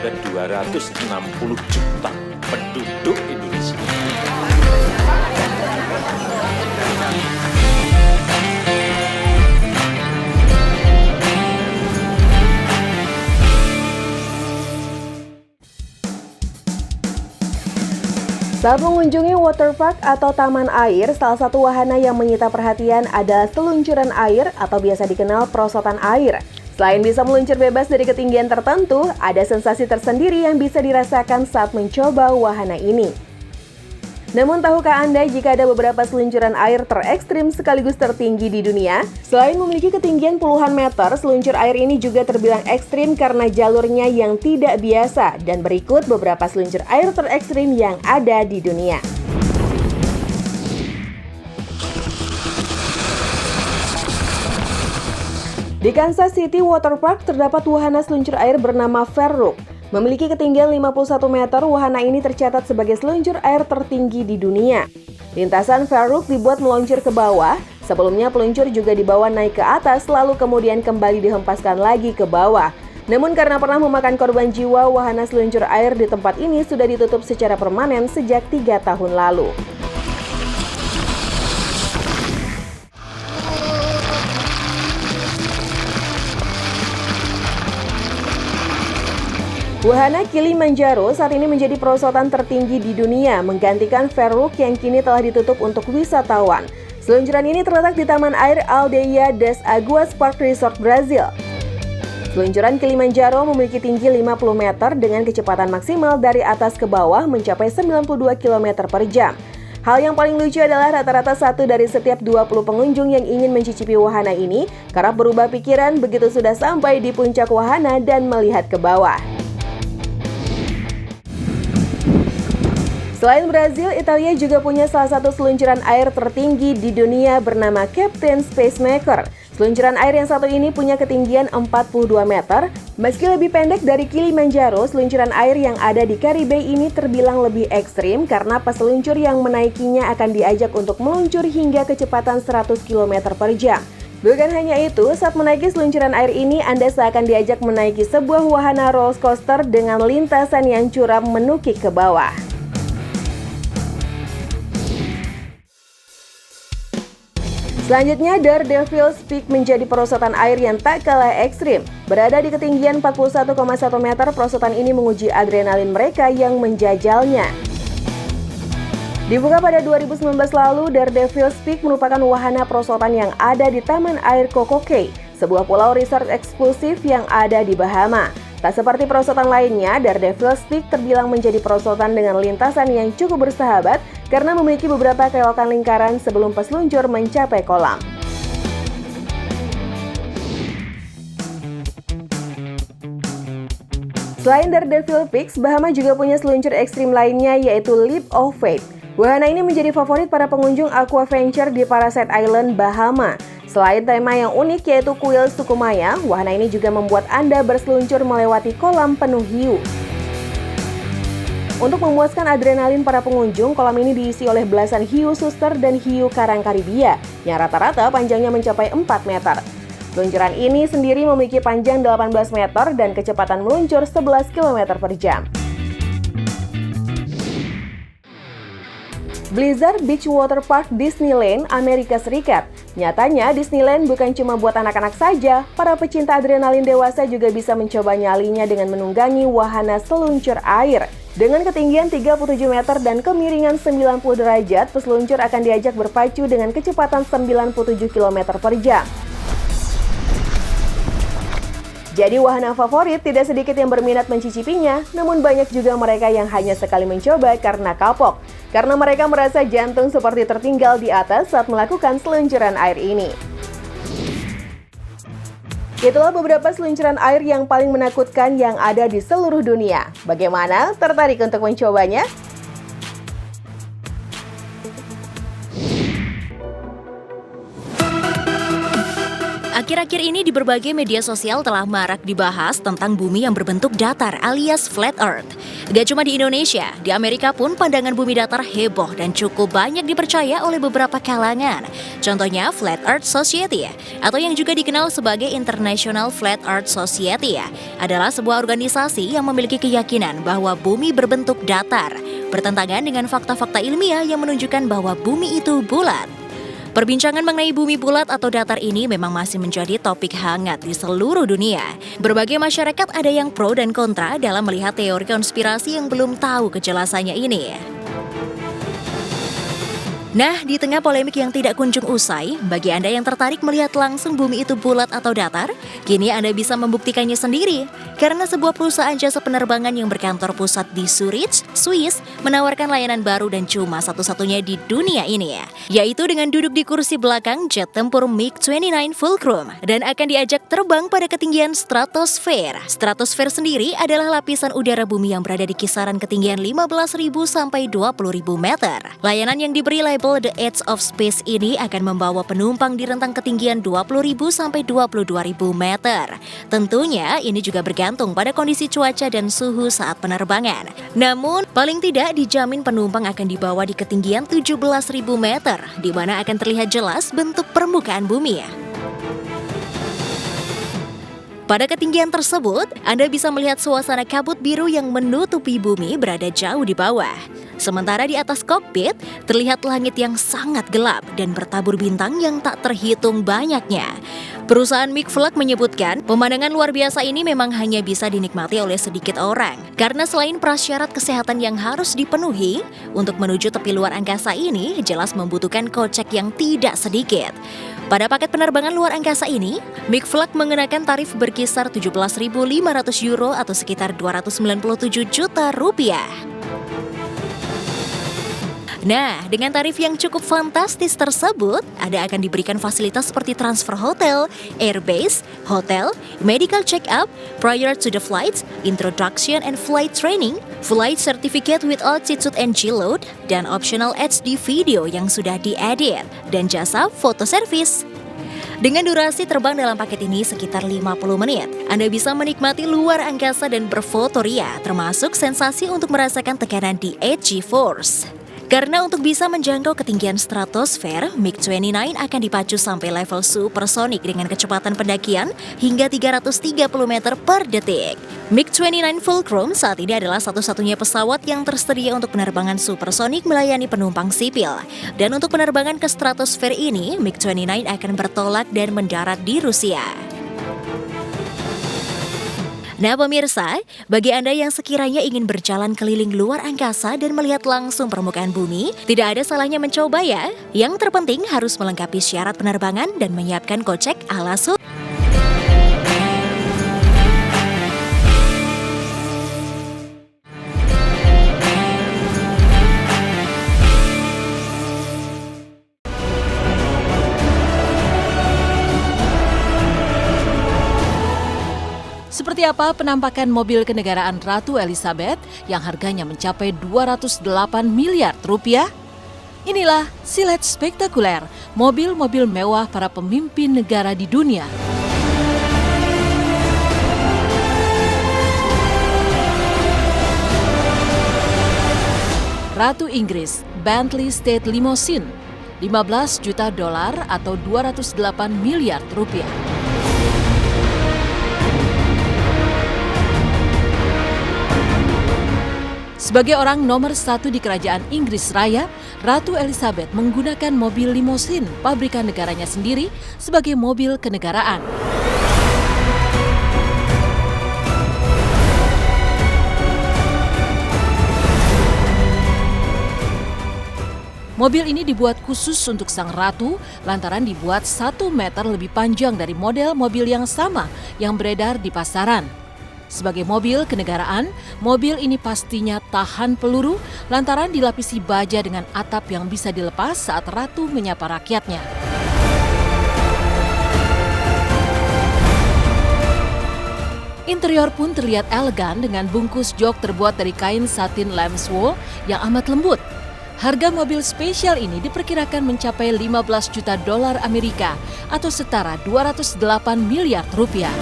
ke 260 juta penduduk Indonesia. Saat mengunjungi waterpark atau taman air, salah satu wahana yang menyita perhatian adalah seluncuran air atau biasa dikenal perosotan air. Selain bisa meluncur bebas dari ketinggian tertentu, ada sensasi tersendiri yang bisa dirasakan saat mencoba wahana ini. Namun tahukah Anda jika ada beberapa seluncuran air terekstrim sekaligus tertinggi di dunia? Selain memiliki ketinggian puluhan meter, seluncur air ini juga terbilang ekstrim karena jalurnya yang tidak biasa. Dan berikut beberapa seluncur air terekstrim yang ada di dunia. Di Kansas City Waterpark terdapat wahana seluncur air bernama Fairrock. Memiliki ketinggian 51 meter, wahana ini tercatat sebagai seluncur air tertinggi di dunia. Lintasan Fairrock dibuat meluncur ke bawah, sebelumnya peluncur juga dibawa naik ke atas, lalu kemudian kembali dihempaskan lagi ke bawah. Namun karena pernah memakan korban jiwa, wahana seluncur air di tempat ini sudah ditutup secara permanen sejak 3 tahun lalu. Wahana Kilimanjaro saat ini menjadi perosotan tertinggi di dunia, menggantikan Fairrock yang kini telah ditutup untuk wisatawan. Seluncuran ini terletak di Taman Air Aldeia das Aguas Park Resort, Brazil. Seluncuran Kilimanjaro memiliki tinggi 50 meter dengan kecepatan maksimal dari atas ke bawah mencapai 92 km per jam. Hal yang paling lucu adalah rata-rata satu dari setiap 20 pengunjung yang ingin mencicipi wahana ini kerap berubah pikiran begitu sudah sampai di puncak wahana dan melihat ke bawah. Selain Brazil, Italia juga punya salah satu seluncuran air tertinggi di dunia bernama Captain Spacemaker. Seluncuran air yang satu ini punya ketinggian 42 meter. Meski lebih pendek dari Kilimanjaro, seluncuran air yang ada di Caribe ini terbilang lebih ekstrim karena peseluncur yang menaikinya akan diajak untuk meluncur hingga kecepatan 100 km per jam. Bukan hanya itu, saat menaiki seluncuran air ini, Anda seakan diajak menaiki sebuah wahana roller coaster dengan lintasan yang curam menukik ke bawah. Selanjutnya, Daredevil's Peak menjadi perosotan air yang tak kalah ekstrim. Berada di ketinggian 41,1 meter, perosotan ini menguji adrenalin mereka yang menjajalnya. Dibuka pada 2019 lalu, Daredevil's Peak merupakan wahana perosotan yang ada di Taman Air Coco Cay, sebuah pulau resort eksklusif yang ada di Bahama. Tak seperti perosotan lainnya, Daredevil's Peak terbilang menjadi perosotan dengan lintasan yang cukup bersahabat karena memiliki beberapa kelokan lingkaran sebelum peseluncur mencapai kolam. Selain Daredevil Peaks, Bahama juga punya seluncur ekstrim lainnya yaitu Leap of Faith. Wahana ini menjadi favorit para pengunjung aquaventure di Parasite Island, Bahama. Selain tema yang unik yaitu kuil suku Maya, wahana ini juga membuat Anda berseluncur melewati kolam penuh hiu. Untuk memuaskan adrenalin para pengunjung, kolam ini diisi oleh belasan hiu suster dan hiu karang Karibia, yang rata-rata panjangnya mencapai 4 meter. Seluncuran ini sendiri memiliki panjang 18 meter dan kecepatan meluncur 11 km per jam. Blizzard Beach Water Park Disneyland, Amerika Serikat. Nyatanya, Disneyland bukan cuma buat anak-anak saja, para pecinta adrenalin dewasa juga bisa mencoba nyalinya dengan menunggangi wahana seluncur air. Dengan ketinggian 37 meter dan kemiringan 90 derajat, peseluncur akan diajak berpacu dengan kecepatan 97 km per jam. Jadi wahana favorit, tidak sedikit yang berminat mencicipinya, namun banyak juga mereka yang hanya sekali mencoba karena kapok. Karena mereka merasa jantung seperti tertinggal di atas saat melakukan seluncuran air ini. Itulah beberapa seluncuran air yang paling menakutkan yang ada di seluruh dunia. Bagaimana? Tertarik untuk mencobanya? Akhir-akhir ini di berbagai media sosial telah marak dibahas tentang bumi yang berbentuk datar alias flat earth. Gak cuma di Indonesia, di Amerika pun pandangan bumi datar heboh dan cukup banyak dipercaya oleh beberapa kalangan. Contohnya Flat Earth Society atau yang juga dikenal sebagai International Flat Earth Society adalah sebuah organisasi yang memiliki keyakinan bahwa bumi berbentuk datar, bertentangan dengan fakta-fakta ilmiah yang menunjukkan bahwa bumi itu bulat. Perbincangan mengenai bumi bulat atau datar ini memang masih menjadi topik hangat di seluruh dunia. Berbagai masyarakat ada yang pro dan kontra dalam melihat teori konspirasi yang belum tahu kejelasannya ini. Nah, di tengah polemik yang tidak kunjung usai, bagi Anda yang tertarik melihat langsung bumi itu bulat atau datar, kini Anda bisa membuktikannya sendiri. Karena sebuah perusahaan jasa penerbangan yang berkantor pusat di Zurich, Swiss, menawarkan layanan baru dan cuma satu-satunya di dunia ini, yaitu dengan duduk di kursi belakang jet tempur MiG-29 Fulcrum dan akan diajak terbang pada ketinggian stratosfer. Stratosfer sendiri adalah lapisan udara bumi yang berada di kisaran ketinggian 15.000 sampai 20.000 meter. Layanan yang diberi label The Edge of Space ini akan membawa penumpang di rentang ketinggian 20.000 sampai 22.000 meter. Tentunya ini juga bergantung pada kondisi cuaca dan suhu saat penerbangan. Namun, paling tidak dijamin penumpang akan dibawa di ketinggian 17.000 meter, di mana akan terlihat jelas bentuk permukaan bumi. Pada ketinggian tersebut, Anda bisa melihat suasana kabut biru yang menutupi bumi berada jauh di bawah. Sementara di atas kokpit, terlihat langit yang sangat gelap dan bertabur bintang yang tak terhitung banyaknya. Perusahaan MiG-Flak menyebutkan, pemandangan luar biasa ini memang hanya bisa dinikmati oleh sedikit orang. Karena selain prasyarat kesehatan yang harus dipenuhi, untuk menuju tepi luar angkasa ini jelas membutuhkan kocek yang tidak sedikit. Pada paket penerbangan luar angkasa ini, MiG-Flak mengenakan tarif berkisar 17.500 euro atau sekitar 297 juta rupiah. Nah, dengan tarif yang cukup fantastis tersebut, Anda akan diberikan fasilitas seperti transfer hotel, airbase, hotel, medical check-up, prior to the flights, introduction and flight training, flight certificate with altitude and G-load, dan optional HD video yang sudah diedit, dan jasa foto service. Dengan durasi terbang dalam paket ini sekitar 50 menit, Anda bisa menikmati luar angkasa dan berfoto ria, termasuk sensasi untuk merasakan tekanan di edge force. Karena untuk bisa menjangkau ketinggian stratosfer, MiG-29 akan dipacu sampai level supersonik dengan kecepatan pendakian hingga 330 meter per detik. MiG-29 Fulcrum saat ini adalah satu-satunya pesawat yang tersedia untuk penerbangan supersonik melayani penumpang sipil. Dan untuk penerbangan ke stratosfer ini, MiG-29 akan bertolak dan mendarat di Rusia. Nah pemirsa, bagi Anda yang sekiranya ingin berjalan keliling luar angkasa dan melihat langsung permukaan bumi, tidak ada salahnya mencoba ya. Yang terpenting harus melengkapi syarat penerbangan dan menyiapkan kocek ala Sultan. Seperti apa penampakan mobil kenegaraan Ratu Elizabeth yang harganya mencapai 208 miliar rupiah? Inilah silet spektakuler mobil-mobil mewah para pemimpin negara di dunia. Ratu Inggris Bentley State Limousine, 15 juta dolar atau 208 miliar rupiah. Sebagai orang nomor 1 di kerajaan Inggris Raya, Ratu Elizabeth menggunakan mobil limousine pabrikan negaranya sendiri sebagai mobil kenegaraan. Mobil ini dibuat khusus untuk sang ratu lantaran dibuat 1 meter lebih panjang dari model mobil yang sama yang beredar di pasaran. Sebagai mobil kenegaraan, mobil ini pastinya tahan peluru lantaran dilapisi baja dengan atap yang bisa dilepas saat ratu menyapa rakyatnya. Interior pun terlihat elegan dengan bungkus jok terbuat dari kain satin lambswool yang amat lembut. Harga mobil spesial ini diperkirakan mencapai 15 juta dolar Amerika atau setara 208 miliar rupiah.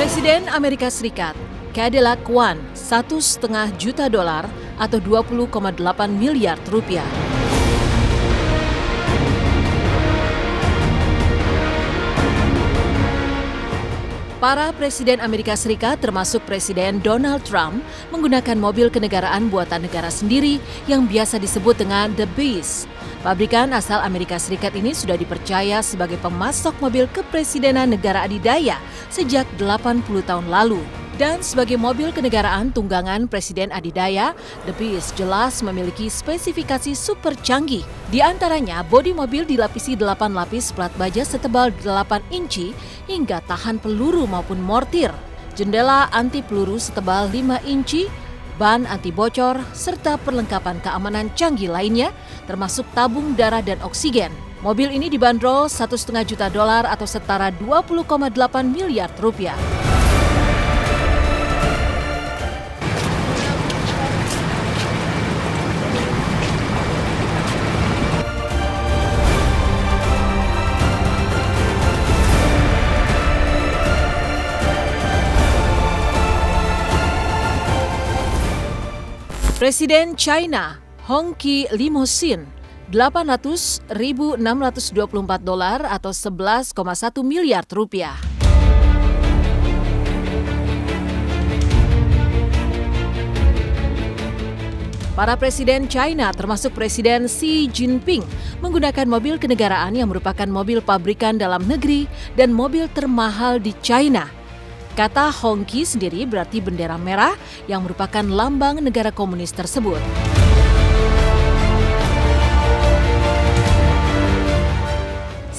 Presiden Amerika Serikat, Cadillac One, 1,5 juta dolar atau 20,8 miliar rupiah. Para presiden Amerika Serikat termasuk Presiden Donald Trump menggunakan mobil kenegaraan buatan negara sendiri yang biasa disebut dengan The Beast. Pabrikan asal Amerika Serikat ini sudah dipercaya sebagai pemasok mobil kepresidenan negara adidaya sejak 80 tahun lalu. Dan sebagai mobil kenegaraan tunggangan Presiden adidaya, The Beast jelas memiliki spesifikasi super canggih. Di antaranya, bodi mobil dilapisi 8 lapis plat baja setebal 8 inci hingga tahan peluru maupun mortir. Jendela anti peluru setebal 5 inci, ban anti bocor, serta perlengkapan keamanan canggih lainnya, termasuk tabung darah dan oksigen. Mobil ini dibanderol 1,5 juta dolar atau setara 20,8 miliar rupiah. Presiden China, Hongqi Limousine, 800.624 dolar atau 11,1 miliar rupiah. Para presiden China termasuk Presiden Xi Jinping menggunakan mobil kenegaraan yang merupakan mobil pabrikan dalam negeri dan mobil termahal di China. Kata Hongqi sendiri berarti bendera merah yang merupakan lambang negara komunis tersebut.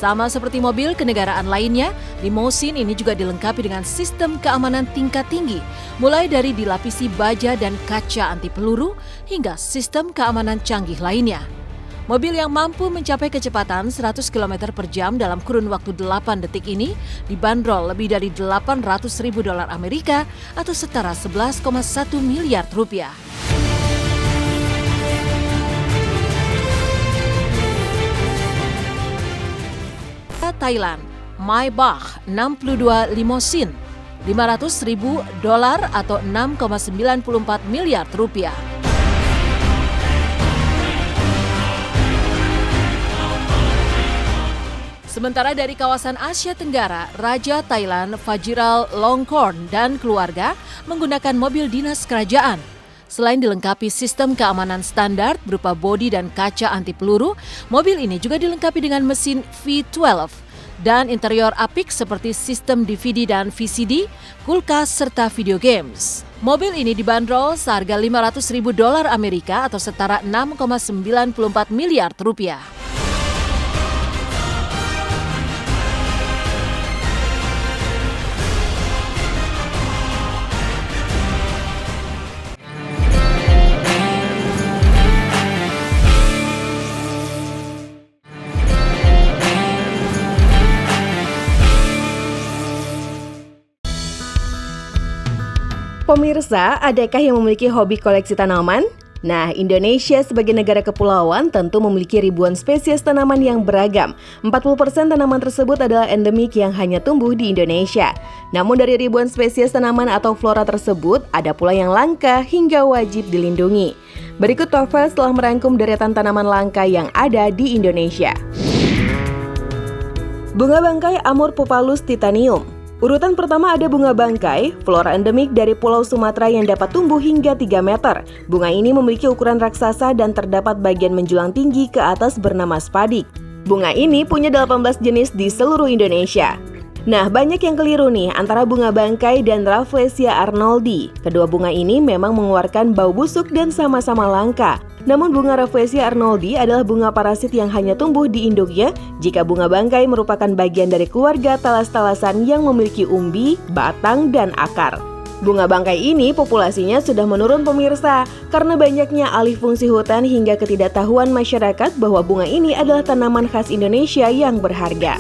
Sama seperti mobil kenegaraan lainnya, limousine ini juga dilengkapi dengan sistem keamanan tingkat tinggi, mulai dari dilapisi baja dan kaca anti peluru hingga sistem keamanan canggih lainnya. Mobil yang mampu mencapai kecepatan 100 km per jam dalam kurun waktu 8 detik ini dibanderol lebih dari 800.000 dolar Amerika atau setara 11,1 miliar rupiah. Thailand, Maybach 62 Limousine, 500.000 dolar atau 6,94 miliar rupiah. Sementara dari kawasan Asia Tenggara, Raja Thailand Vajiralongkorn dan keluarga menggunakan mobil dinas kerajaan. Selain dilengkapi sistem keamanan standar berupa bodi dan kaca anti peluru, mobil ini juga dilengkapi dengan mesin V12 dan interior apik seperti sistem DVD dan VCD, kulkas serta video games. Mobil ini dibanderol seharga 500.000 dolar Amerika atau setara 6,94 miliar rupiah. Pemirsa, adakah yang memiliki hobi koleksi tanaman? Nah, Indonesia sebagai negara kepulauan tentu memiliki ribuan spesies tanaman yang beragam. 40% tanaman tersebut adalah endemik yang hanya tumbuh di Indonesia. Namun dari ribuan spesies tanaman atau flora tersebut, ada pula yang langka hingga wajib dilindungi. Berikut Tofel telah merangkum deretan tanaman langka yang ada di Indonesia. Bunga bangkai Amorphophallus titanium. Urutan pertama ada bunga bangkai, flora endemik dari Pulau Sumatera yang dapat tumbuh hingga 3 meter. Bunga ini memiliki ukuran raksasa dan terdapat bagian menjulang tinggi ke atas bernama spadik. Bunga ini punya 18 jenis di seluruh Indonesia. Nah, banyak yang keliru nih antara bunga bangkai dan Rafflesia arnoldi. Kedua bunga ini memang mengeluarkan bau busuk dan sama-sama langka. Namun bunga Rafflesia arnoldi adalah bunga parasit yang hanya tumbuh di induknya, jika bunga bangkai merupakan bagian dari keluarga talas-talasan yang memiliki umbi, batang, dan akar. Bunga bangkai ini populasinya sudah menurun pemirsa karena banyaknya alih fungsi hutan hingga ketidaktahuan masyarakat bahwa bunga ini adalah tanaman khas Indonesia yang berharga.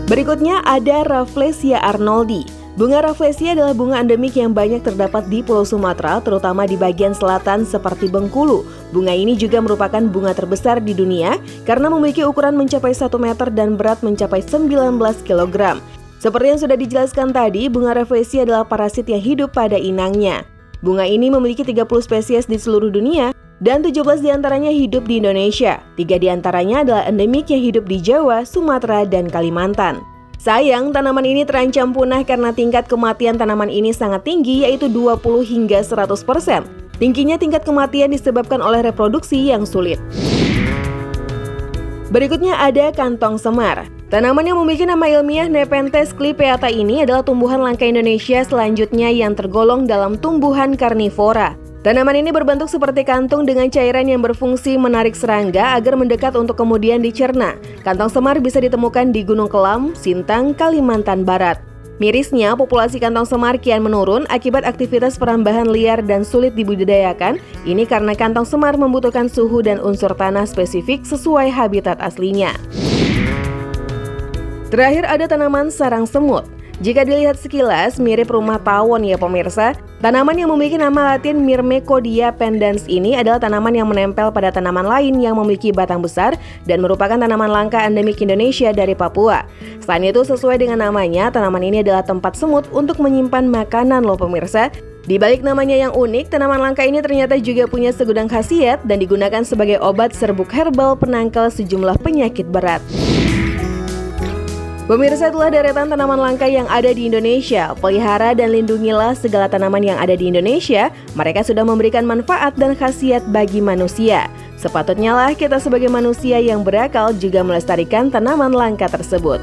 Berikutnya ada Rafflesia arnoldi. Bunga Rafflesia adalah bunga endemik yang banyak terdapat di Pulau Sumatera, terutama di bagian selatan seperti Bengkulu. Bunga ini juga merupakan bunga terbesar di dunia karena memiliki ukuran mencapai 1 meter dan berat mencapai 19 kg. Seperti yang sudah dijelaskan tadi, bunga Rafflesia adalah parasit yang hidup pada inangnya. Bunga ini memiliki 30 spesies di seluruh dunia dan 17 diantaranya hidup di Indonesia. 3 diantaranya adalah endemik yang hidup di Jawa, Sumatera, dan Kalimantan. Sayang, tanaman ini terancam punah karena tingkat kematian tanaman ini sangat tinggi, yaitu 20 hingga 100%. Tingginya tingkat kematian disebabkan oleh reproduksi yang sulit. Berikutnya ada kantong semar. Tanaman yang memiliki nama ilmiah Nepenthes clipeata ini adalah tumbuhan langka Indonesia selanjutnya yang tergolong dalam tumbuhan karnivora. Tanaman ini berbentuk seperti kantung dengan cairan yang berfungsi menarik serangga agar mendekat untuk kemudian dicerna. Kantong semar bisa ditemukan di Gunung Kelam, Sintang, Kalimantan Barat. Mirisnya, populasi kantong semar kian menurun akibat aktivitas perambahan liar dan sulit dibudidayakan. Ini karena kantong semar membutuhkan suhu dan unsur tanah spesifik sesuai habitat aslinya. Terakhir ada tanaman sarang semut. Jika dilihat sekilas mirip rumah tawon ya pemirsa. Tanaman yang memiliki nama latin Myrmecodia pendens ini adalah tanaman yang menempel pada tanaman lain yang memiliki batang besar dan merupakan tanaman langka endemik Indonesia dari Papua. Selain itu, sesuai dengan namanya, tanaman ini adalah tempat semut untuk menyimpan makanan loh pemirsa. Di balik namanya yang unik, tanaman langka ini ternyata juga punya segudang khasiat dan digunakan sebagai obat serbuk herbal penangkal sejumlah penyakit berat. Pemirsa, itulah deretan tanaman langka yang ada di Indonesia. Pelihara dan lindungilah segala tanaman yang ada di Indonesia. Mereka sudah memberikan manfaat dan khasiat bagi manusia. Sepatutnya lah kita sebagai manusia yang berakal juga melestarikan tanaman langka tersebut.